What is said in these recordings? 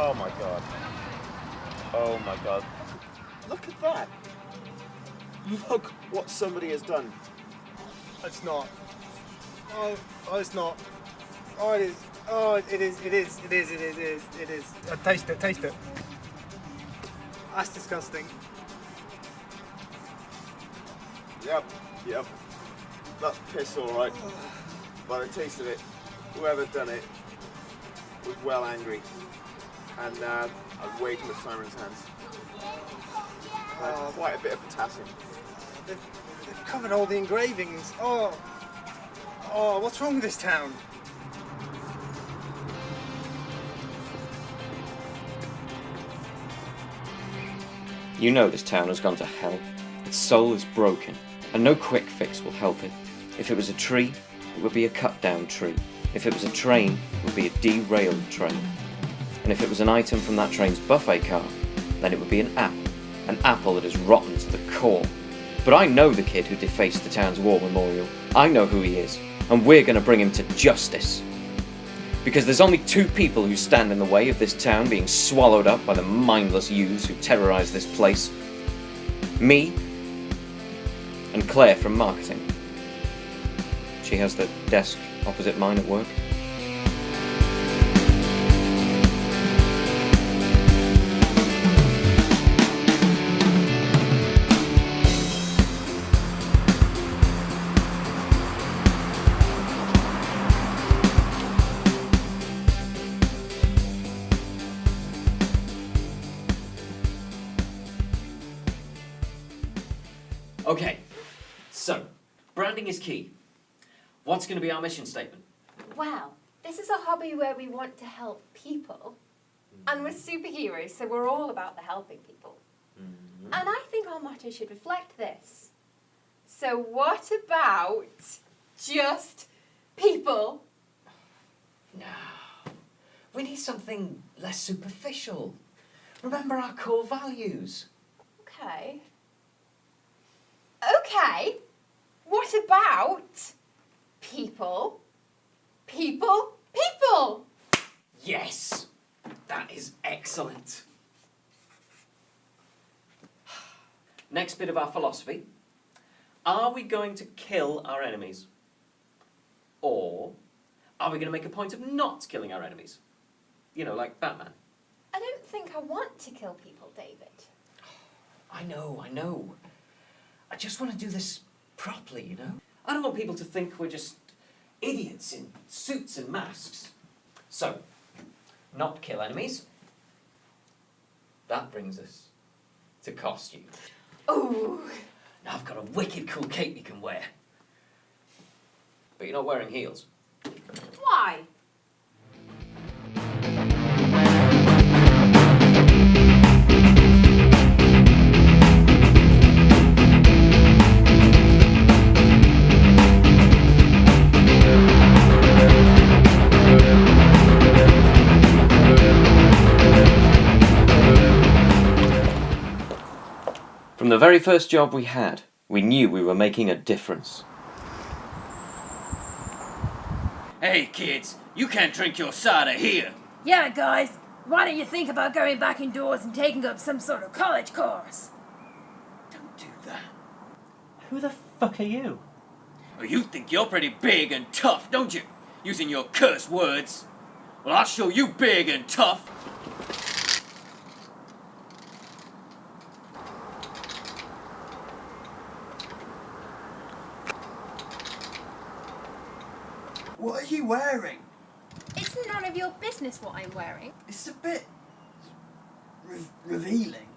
Oh my god. Oh my god. Look at that. Look what somebody has done. It's not. Oh, it's not. Oh, it is. Oh, it is. Taste it. That's disgusting. Yep. That's piss, alright. By the taste of it, whoever done it was well angry. And I'd way too much time in his hands. Quite a bit of potassium. They've covered all the engravings. Oh, what's wrong with this town? You know this town has gone to hell. Its soul is broken, and no quick fix will help it. If it was a tree, it would be a cut-down tree. If it was a train, it would be a derailed train. And if it was an item from that train's buffet car, then it would be an apple that is rotten to the core. But I know the kid who defaced the town's war memorial. I know who he is, and we're going to bring him to justice. Because there's only two people who stand in the way of this town being swallowed up by the mindless youths who terrorise this place. Me and Claire from marketing. She has the desk opposite mine at work. Okay, so, branding is key. What's going to be our mission statement? Well, this is a hobby where we want to help people. And we're superheroes, so we're all about the helping people. And I think our motto should reflect this. So what about just people? No. We need something less superficial. Remember our core values. Okay. Okay. What about people? People? People! Yes! That is excellent. Next bit of our philosophy. Are we going to kill our enemies? Or are we going to make a point of not killing our enemies? You know, like Batman. I don't think I want to kill people, David. I know. I just want to do this properly, you know? I don't want people to think we're just idiots in suits and masks. So, not kill enemies. That brings us to costume. Ooh. Now I've got a wicked cool cape you can wear. But you're not wearing heels. Why? From the very first job we had, we knew we were making a difference. Hey kids, you can't drink your cider here. Yeah, guys, why don't you think about going back indoors and taking up some sort of college course? Don't do that. Who the fuck are you? Well, you think you're pretty big and tough, don't you? Using your curse words. Well, I'll show you big and tough. What are you wearing? It's none of your business what I'm wearing. It's a bit revealing.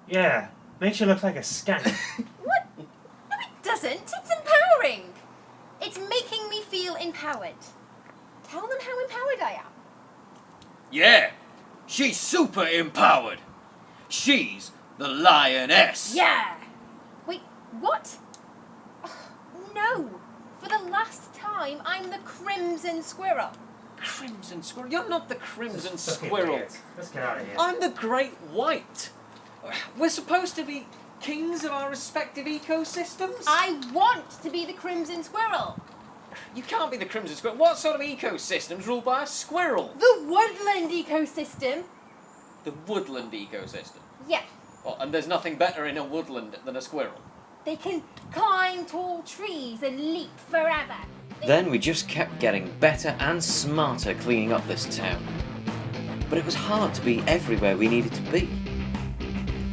Yeah, makes you look like a skank. What? No, it doesn't. It's empowering. It's making me feel empowered. Tell them how empowered I am. Yeah, she's super empowered. She's the lioness. Yeah. Wait, what? No. For the last time, I'm the Crimson Squirrel. Crimson Squirrel? You're not the Crimson Fucking Squirrel. idiot. Let's get out of here. I'm the Great White. We're supposed to be kings of our respective ecosystems. I want to be the Crimson Squirrel. You can't be the Crimson Squirrel. What sort of ecosystems ruled by a squirrel? The woodland ecosystem. The woodland ecosystem. Yeah. Well, and there's nothing better in a woodland than a squirrel. They can climb tall trees and leap forever. Then we just kept getting better and smarter cleaning up this town. But it was hard to be everywhere we needed to be.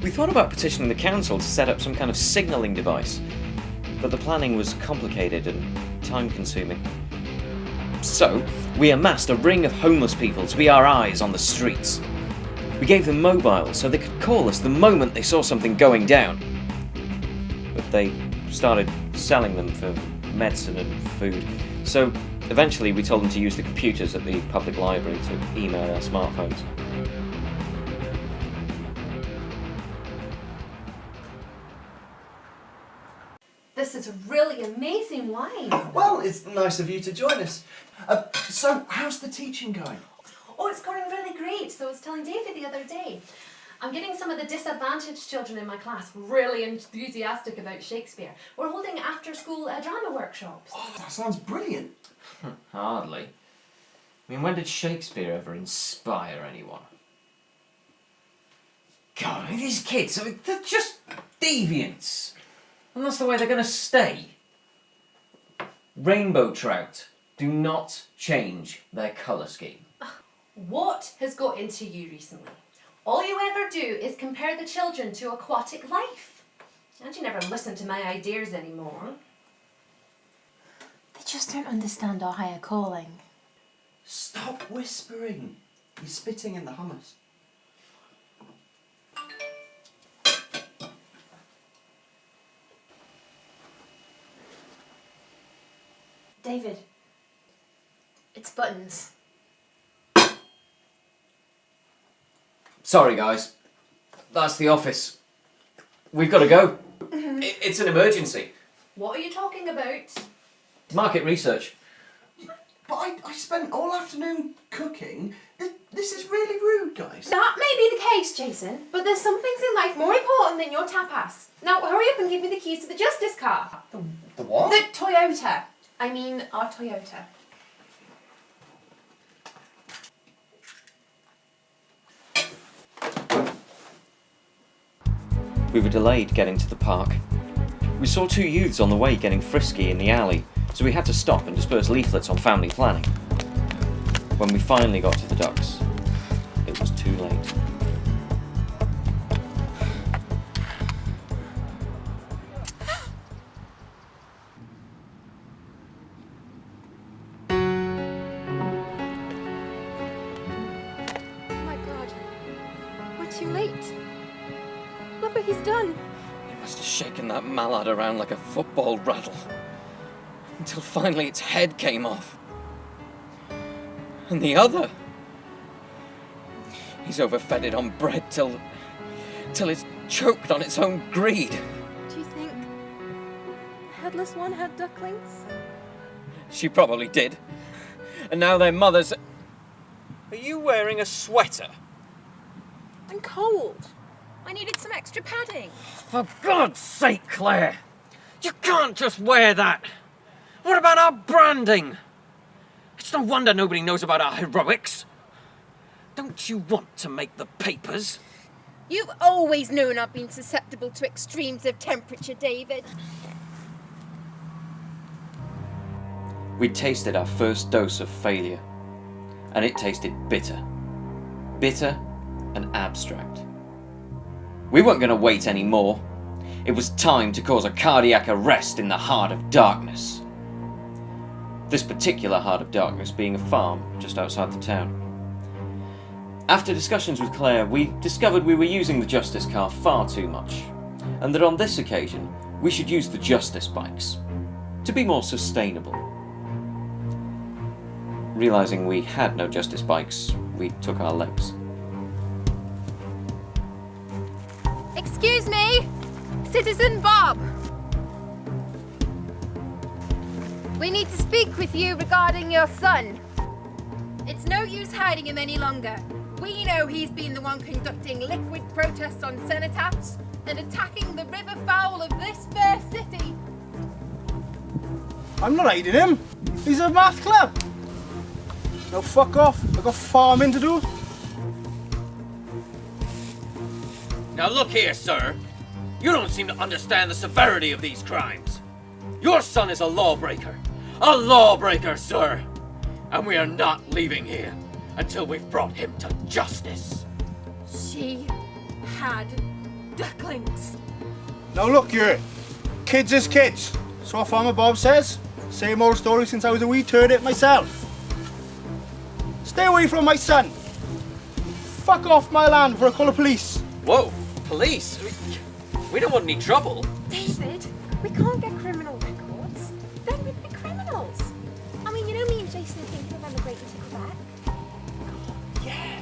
We thought about petitioning the council to set up some kind of signalling device, but the planning was complicated and time-consuming. So, we amassed a ring of homeless people to be our eyes on the streets. We gave them mobiles so they could call us the moment they saw something going down. But they started selling them for medicine and food. So, eventually we told them to use the computers at the public library to email their smartphones. This is really amazing wine. Well, it's nice of you to join us. So, how's the teaching going? Oh, it's going really great. So I was telling David the other day, I'm getting some of the disadvantaged children in my class really enthusiastic about Shakespeare. We're holding after-school drama workshops. Oh, that sounds brilliant. Hardly. I mean, when did Shakespeare ever inspire anyone? God, I mean, these kids, I mean, they're just deviants. And that's the way they're going to stay. Rainbow trout do not change their colour scheme. What has got into you recently? All you ever do is compare the children to aquatic life. And you never listen to my ideas anymore. They just don't understand our higher calling. Stop whispering. You're spitting in the hummus. David, it's Buttons. Sorry, guys. That's the office. We've got to go. It's an emergency. What are you talking about? Market research. But I spent all afternoon cooking. This is really rude, guys. That may be the case, Jason, but there's some things in life more important than your tapas. Now hurry up and give me the keys to the Justice car. The what? The Toyota. I mean, our Toyota. We were delayed getting to the park. We saw two youths on the way getting frisky in the alley, so we had to stop and disperse leaflets on family planning. When we finally got to the ducks, it was too late. Oh my God. We're too late. Look what he's done. It must have shaken that mallard around like a football rattle, until finally its head came off. And the other, he's overfed it on bread till it's choked on its own greed. Do you think the headless one had ducklings? She probably did. And now their mothers... Are you wearing a sweater? I'm cold. I needed some extra padding. For God's sake, Claire! You can't just wear that! What about our branding? It's no wonder nobody knows about our heroics. Don't you want to make the papers? You've always known I've been susceptible to extremes of temperature, David. We tasted our first dose of failure, and it tasted bitter. Bitter and abstract. We weren't going to wait anymore. It was time to cause a cardiac arrest in the heart of darkness. This particular heart of darkness being a farm just outside the town. After discussions with Claire, we discovered we were using the Justice car far too much, and that on this occasion we should use the Justice bikes to be more sustainable. Realising we had no Justice bikes, we took our legs. Excuse me, Citizen Bob. We need to speak with you regarding your son. It's no use hiding him any longer. We know he's been the one conducting liquid protests on cenotaphs and attacking the river fowl of this fair city. I'm not hiding him. He's a math club. Now fuck off. I've got farming to do. Now look here, sir. You don't seem to understand the severity of these crimes. Your son is a lawbreaker. A lawbreaker, sir. And we are not leaving here until we've brought him to justice. She had ducklings. Now look here, kids is kids. So what Farmer Bob says, same old story since I was a wee turd myself. Stay away from my son. Fuck off my land before I call the police. Whoa, police? We don't want any trouble. David, we can't get criminal records. Then we'd be criminals. I mean, you know me and Jason are thinking of emigrating to Quebec. Yeah.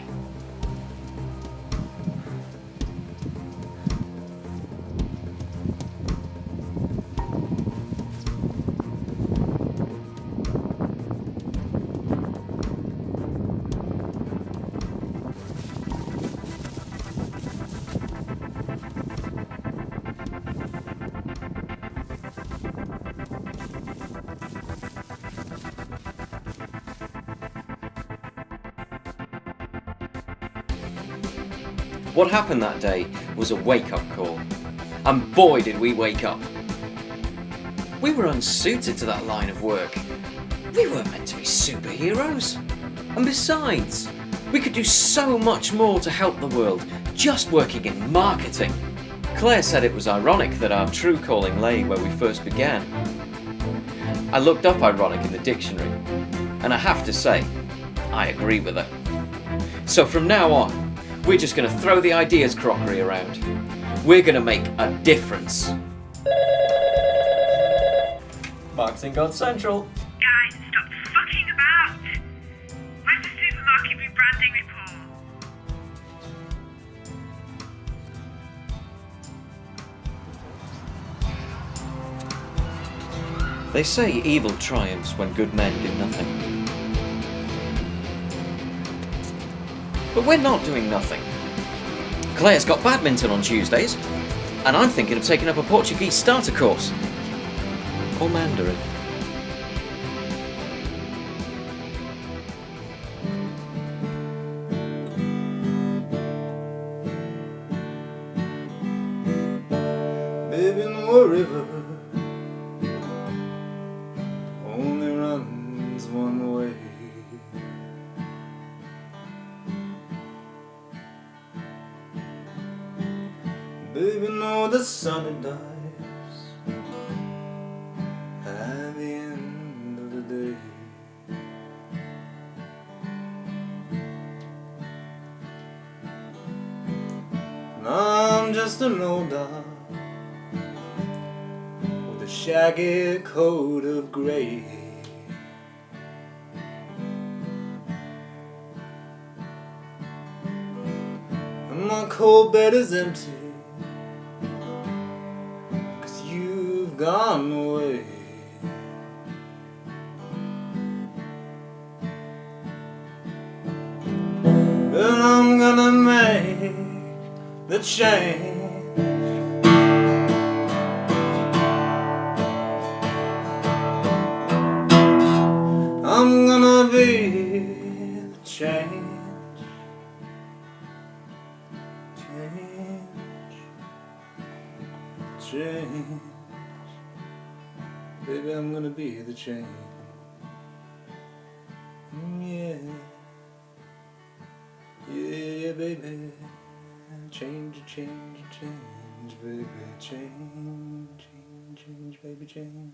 What happened that day was a wake-up call. And boy did we wake up. We were unsuited to that line of work. We weren't meant to be superheroes. And besides, we could do so much more to help the world just working in marketing. Claire said it was ironic that our true calling lay where we first began. I looked up ironic in the dictionary, and I have to say, I agree with her. So from now on, we're just going to throw the ideas crockery around. We're going to make a difference. Marketing God Central. Guys, stop fucking about! Where's the supermarket rebranding report? They say evil triumphs when good men do nothing. But we're not doing nothing. Claire's got badminton on Tuesdays, and I'm thinking of taking up a Portuguese starter course. Or Mandarin. Baby, no river only runs one way. Baby, no, the sun it dies at the end of the day. And I'm just an old dog with a shaggy coat of grey. And my cold bed is empty, 'cause you've gone away. But I'm gonna make the change. I'm gonna be the change. Change. Baby, I'm gonna be the change. Yeah. Yeah, baby. Change, change, change, baby. Change, change, change, baby, change.